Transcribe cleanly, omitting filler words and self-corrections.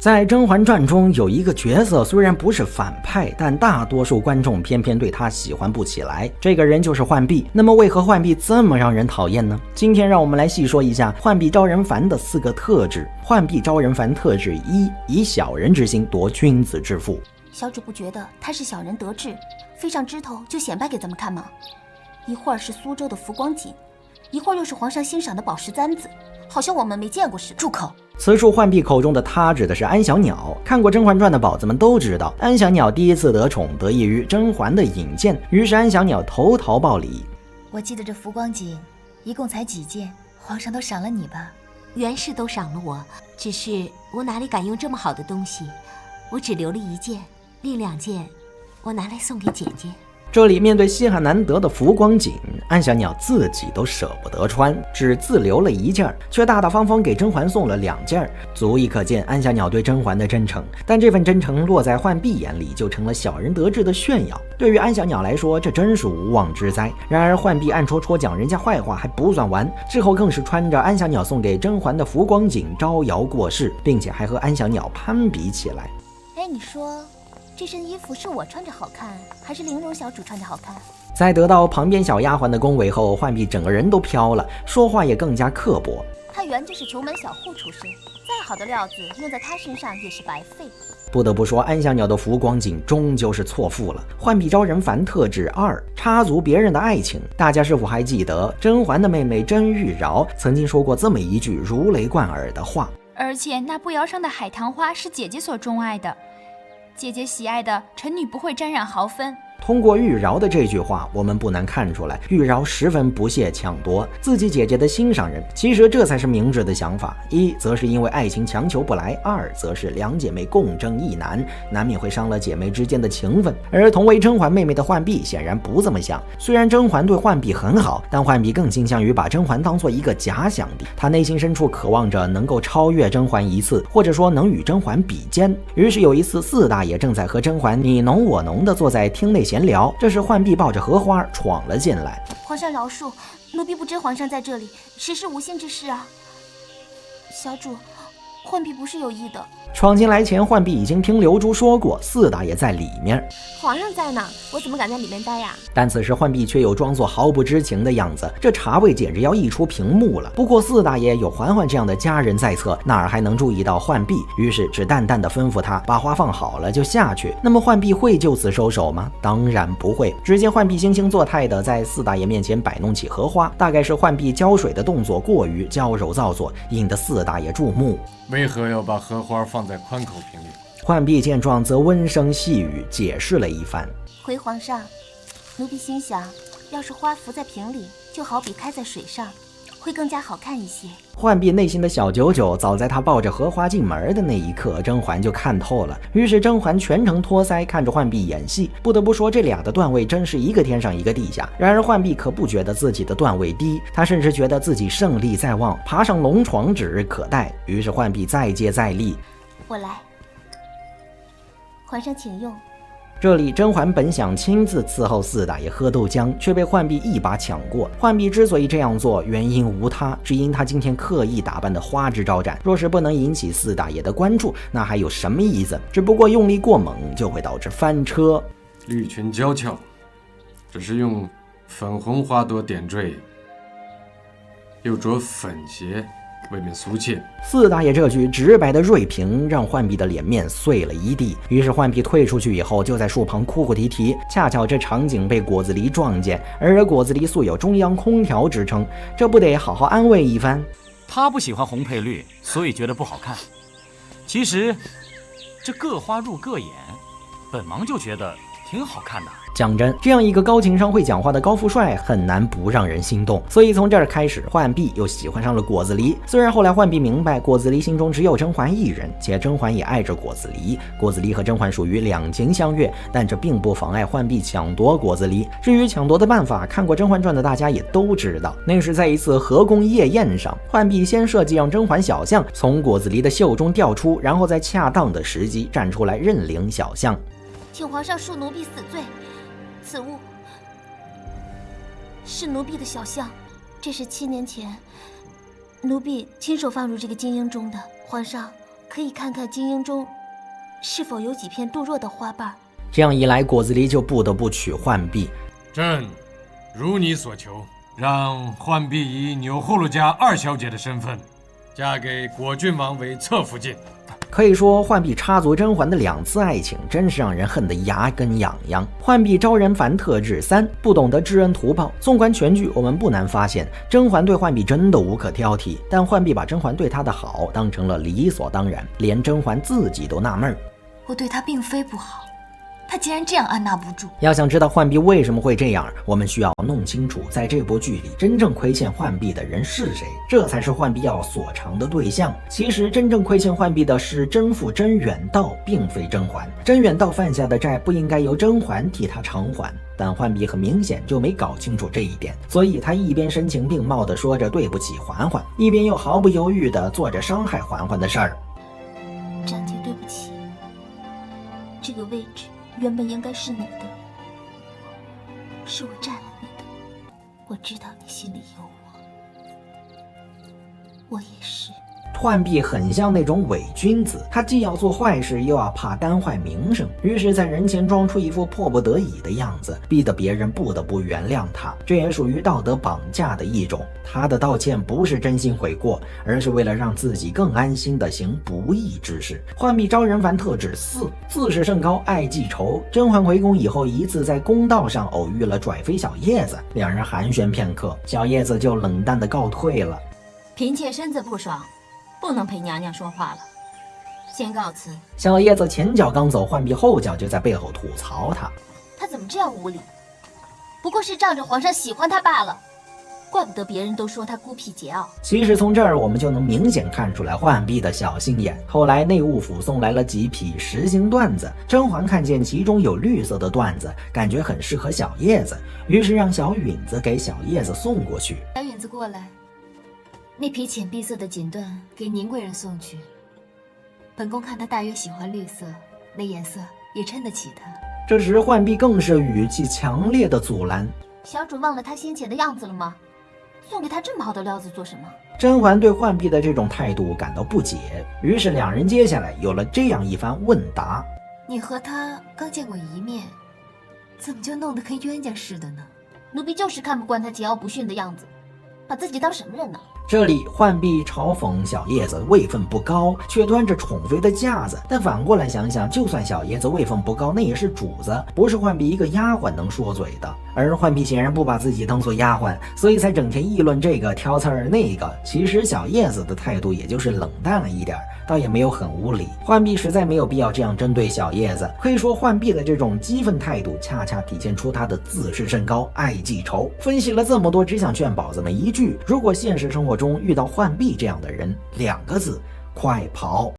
在《甄嬛传》中有一个角色，虽然不是反派，但大多数观众偏偏对他喜欢不起来。这个人就是浣碧。那么为何浣碧这么让人讨厌呢？今天让我们来细说一下浣碧招人烦的4个特质。浣碧招人烦特质1：以小人之心夺君子之腹。小主不觉得他是小人得志，飞上枝头就显摆给咱们看吗？一会儿是苏州的浮光锦，一会儿又是皇上欣赏的宝石簪子，好像我们没见过似的。住口！此处浣碧口中的他指的是安小鸟。看过《甄嬛传》的宝子们都知道，安小鸟第一次得宠得益于甄嬛的引荐，于是安小鸟投桃报李。我记得这浮光锦一共才几件，皇上都赏了你吧？袁氏都赏了我，只是我哪里敢用这么好的东西，我只留了1件，另2件我拿来送给姐姐。这里面对稀罕难得的浮光锦，安小鸟自己都舍不得穿，只自留了1件，却大大方方给甄嬛送了2件，足以可见安小鸟对甄嬛的真诚。但这份真诚落在浣碧眼里，就成了小人得志的炫耀。对于安小鸟来说，这真是无妄之灾。然而浣碧暗戳戳讲人家坏话还不算完，之后更是穿着安小鸟送给甄嬛的浮光锦招摇过市，并且还和安小鸟攀比起来。哎，你说这身衣服是我穿着好看，还是玲珑小主穿着好看？在得到旁边小丫鬟的恭维后，浣碧整个人都飘了，说话也更加刻薄。她原就是穷门小户出身，再好的料子用在她身上也是白费。不得不说，安小鸟的浮光锦终究是错付了。浣碧招人烦特质2：插足别人的爱情。大家是否还记得甄嬛的妹妹甄玉娆曾经说过这么一句如雷贯耳的话？而且那步摇上的海棠花是姐姐所钟爱的，姐姐喜爱的，臣女不会沾染毫分。通过玉娆的这句话，我们不难看出来，玉娆十分不屑抢夺自己姐姐的心上人。其实这才是明智的想法。1则是因为爱情强求不来，2则是2姐妹共争一男，难免会伤了姐妹之间的情分。而同为甄嬛妹妹的浣碧显然不这么想。虽然甄嬛对浣碧很好，但浣碧更倾向于把甄嬛当做一个假想敌，她内心深处渴望着能够超越甄嬛一次，或者说能与甄嬛比肩。于是有一次，4大爷正在和甄嬛你侬我侬的坐在厅内闲聊，这时浣碧抱着荷花闯了进来。皇上饶恕，奴婢不知皇上在这里，实是无心之事啊。小主，浣碧不是有意的。闯进来前，浣碧已经听刘珠说过，4大爷在里面。皇上在呢，我怎么敢在里面待呀？但此时浣碧却又装作毫不知情的样子，这茶味简直要溢出屏幕了。不过4大爷有嬛嬛这样的家人在侧，哪儿还能注意到浣碧？于是只淡淡的吩咐他把花放好了就下去。那么浣碧会就此收手吗？当然不会。只见浣碧惺惺作态的在4大爷面前摆弄起荷花，大概是浣碧浇水的动作过于娇柔造作，引得4大爷注目。为何要把荷花放在宽口瓶里？浣碧见状则温声细语解释了一番。回皇上，奴婢心想，要是花浮在瓶里，就好比开在水上，会更加好看一些。浣碧内心的小九九，早在她抱着荷花进门的那一刻，甄嬛就看透了。于是甄嬛全程托腮看着浣碧演戏。不得不说，这俩的段位真是一个天上一个地下。然而浣碧可不觉得自己的段位低，她甚至觉得自己胜利在望，爬上龙床指日可待。于是浣碧再接再厉，我来。皇上请用。这里甄嬛本想亲自伺候4大爷喝豆浆，却被浣碧一把抢过。浣碧之所以这样做，原因无他，只因她今天刻意打扮的花枝招展。若是不能引起4大爷的关注，那还有什么意思？只不过用力过猛，就会导致翻车。绿裙娇俏，只是用粉红花朵点缀，又着粉鞋，未免俗气。4大爷这句直白的锐评让浣碧的脸面碎了一地。于是浣碧退出去以后，就在树旁哭哭啼啼。恰巧这场景被果子狸撞见，而果子狸素有中央空调之称，这不得好好安慰一番？他不喜欢红配绿，所以觉得不好看。其实这各花入各眼，本王就觉得挺好看的。讲真，这样一个高情商会讲话的高富帅很难不让人心动。所以从这儿开始，浣碧又喜欢上了果子狸。虽然后来浣碧明白果子狸心中只有甄嬛一人，且甄嬛也爱着果子狸，果子狸和甄嬛属于两情相悦，但这并不妨碍浣碧抢夺果子狸。至于抢夺的办法，看过《甄嬛传》的大家也都知道，那是在一次和宫夜宴上，浣碧先设计让甄嬛小象从果子狸的袖中掉出，然后在恰当的时机站出来认领小象。请皇上恕奴婢死罪，此物是奴婢的小象，这是7年前奴婢亲手放入这个金鹰中的，皇上可以看看精英中是否有几片杜若的花瓣。这样一来，果子狸就不得不娶浣碧。朕如你所求，让浣碧以钮祜禄家二小姐的身份，嫁给果郡王为侧福晋。可以说，浣碧插足甄嬛的2次爱情，真是让人恨得牙根痒痒。浣碧招人烦特质3，不懂得知恩图报。纵观全剧，我们不难发现，甄嬛对浣碧真的无可挑剔，但浣碧把甄嬛对她的好当成了理所当然，连甄嬛自己都纳闷。我对他并非不好，他竟然这样按捺不住。要想知道浣碧为什么会这样，我们需要弄清楚，在这部剧里真正亏欠浣碧的人是谁，这才是浣碧要所偿的对象。其实真正亏欠浣碧的是甄父甄远道，并非甄嬛。甄远道犯下的债不应该由甄嬛替他偿还，但浣碧很明显就没搞清楚这一点，所以他一边声情并茂地说着对不起嬛嬛，一边又毫不犹豫地做着伤害嬛嬛的事儿。长姐，对不起，这个位置原本应该是你的，是我占了你的。我知道你心里有我也是。浣碧很像那种伪君子，他既要做坏事，又要怕担坏名声，于是在人前装出一副迫不得已的样子，逼得别人不得不原谅他。这也属于道德绑架的一种。他的道歉不是真心悔过，而是为了让自己更安心地行不义之事。浣碧招人烦特质4，自视甚高，爱记仇。甄嬛回宫以后，一次在公道上偶遇了拽妃小叶子，两人寒暄片刻，小叶子就冷淡地告退了。嫔妾身子不爽，不能陪娘娘说话了，先告辞。小叶子前脚刚走，浣碧后脚就在背后吐槽他。他怎么这样无礼？不过是仗着皇上喜欢他罢了，怪不得别人都说他孤僻桀骜。其实从这儿我们就能明显看出来浣碧的小心眼。后来内务府送来了几匹实心缎子，甄嬛看见其中有绿色的缎子，感觉很适合小叶子，于是让小允子给小叶子送过去。小允子过来，那匹浅碧色的锦缎给宁贵人送去。本宫看他大约喜欢绿色，那颜色也衬得起他。这时浣碧更是语气强烈的阻拦。小主忘了他先前的样子了吗？送给他这么好的料子做什么？甄嬛对浣碧的这种态度感到不解，于是两人接下来有了这样一番问答。你和他刚见过一面，怎么就弄得跟冤家似的呢？奴婢就是看不惯他桀骜不驯的样子，把自己当什么人呢？这里浣碧嘲讽小叶子位分不高，却端着宠妃的架子。但反过来想想，就算小叶子位分不高，那也是主子，不是浣碧一个丫鬟能说嘴的。而浣碧显然不把自己当做丫鬟，所以才整天议论这个挑刺儿那个。其实小叶子的态度也就是冷淡了一点，倒也没有很无理。浣碧实在没有必要这样针对小叶子。可以说浣碧的这种激愤态度，恰恰体现出她的自视甚高，爱记仇。分析了这么多，只想劝宝子们一句：如果现实生活中遇到浣碧这样的人，2个字：快跑。